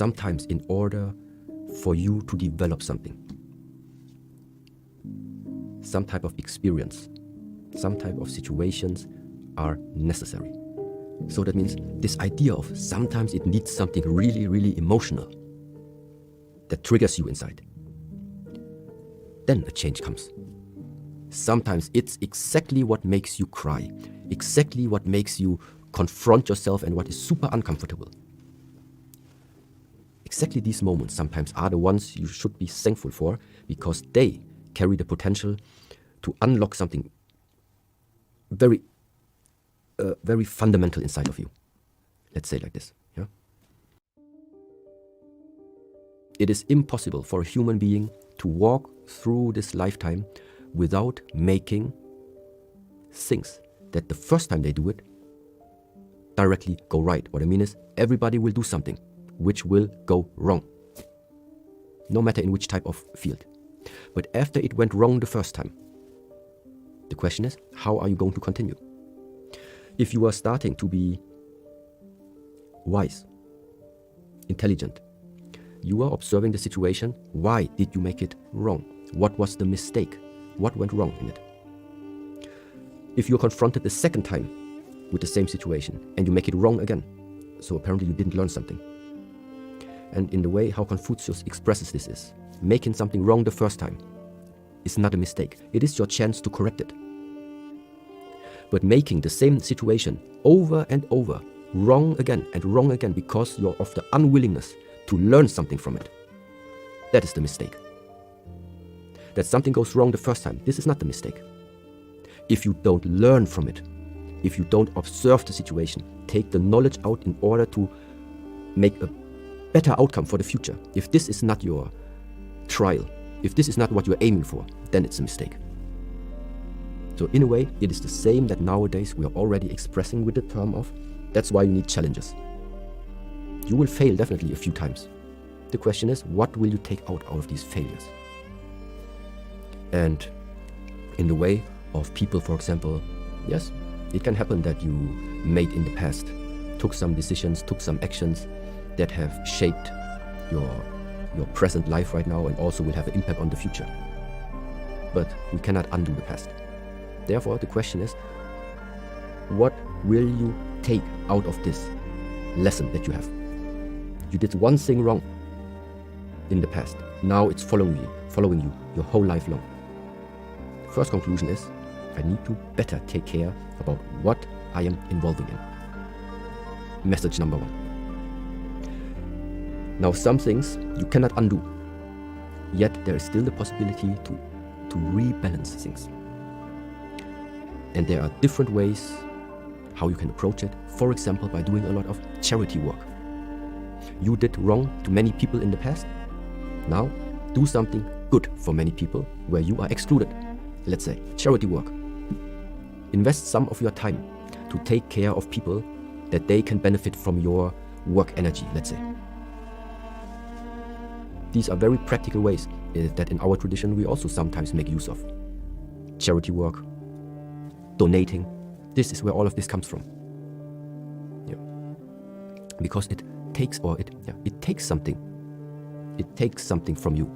sometimes in order for you to develop something, some type of experience, some type of situations are necessary. So that means this idea of sometimes it needs something really, really emotional that triggers you inside. Then a change comes. Sometimes it's exactly what makes you cry, exactly what makes you confront yourself and what is super uncomfortable. Exactly these moments sometimes are the ones you should be thankful for, because they carry the potential to unlock something very, very fundamental inside of you. Let's say like this. Yeah? It is impossible for a human being to walk through this lifetime without making things that the first time they do it directly go right. What I mean is, everybody will do something which will go wrong, no matter in which type of field. But after it went wrong the first time, the question is, how are you going to continue? If you are starting to be wise, intelligent, you are observing the situation. Why did you make it wrong? What was the mistake? What went wrong in it? If you're confronted the second time with the same situation and you make it wrong again, so apparently you didn't learn something. And in the way how Confucius expresses this is, making something wrong the first time is not a mistake. It is your chance to correct it. But making the same situation over and over, wrong again and wrong again because you're of the unwillingness to learn something from it, that is the mistake. That something goes wrong the first time, this is not the mistake. If you don't learn from it, if you don't observe the situation, take the knowledge out in order to make a better outcome for the future, if this is not your trial, if this is not what you're aiming for, then it's a mistake. So in a way, it is the same that nowadays we are already expressing with the term of, that's why you need challenges. You will fail definitely a few times. The question is, what will you take out of these failures? And in the way of people, for example, yes, it can happen that you made in the past, took some decisions, took some actions that have shaped your present life right now and also will have an impact on the future. But we cannot undo the past. Therefore, the question is, what will you take out of this lesson that you have? You did one thing wrong in the past. Now it's following you your whole life long. First conclusion is, I need to better take care about what I am involving in. Message number one. Now, some things you cannot undo, yet there is still the possibility to rebalance things. And there are different ways how you can approach it. For example, by doing a lot of charity work. You did wrong to many people in the past. Now, do something good for many people where you are excluded. Let's say, charity work. Invest some of your time to take care of people that they can benefit from your work energy, let's say. These are very practical ways that in our tradition we also sometimes make use of. Charity work, donating. This is where all of this comes from. Yeah. Because it takes something. It takes something from you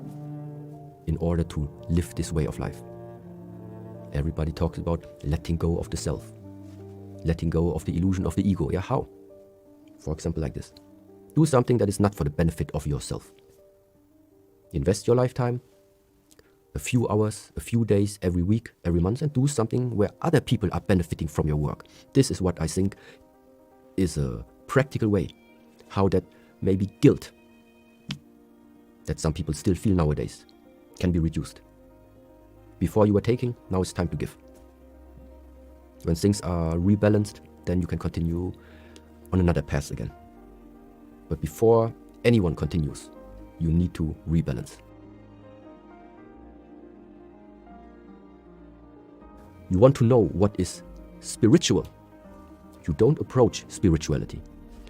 in order to live this way of life. Everybody talks about letting go of the self, letting go of the illusion of the ego. Yeah, how? For example, like this. Do something that is not for the benefit of yourself. Invest your lifetime, a few hours, a few days, every week, every month, and do something where other people are benefiting from your work. This is what I think is a practical way how that maybe guilt that some people still feel nowadays can be reduced. Before you were taking, now it's time to give. When things are rebalanced, then you can continue on another path again. But before anyone continues, you need to rebalance. You want to know what is spiritual. You don't approach spirituality.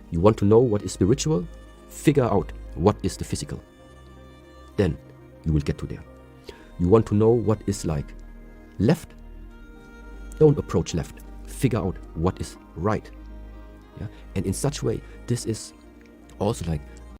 You want to know what is spiritual, figure out what is the physical. Then you will get to there. You want to know what is like left. Don't approach left. Figure out what is right. Yeah? And in such way, this is also like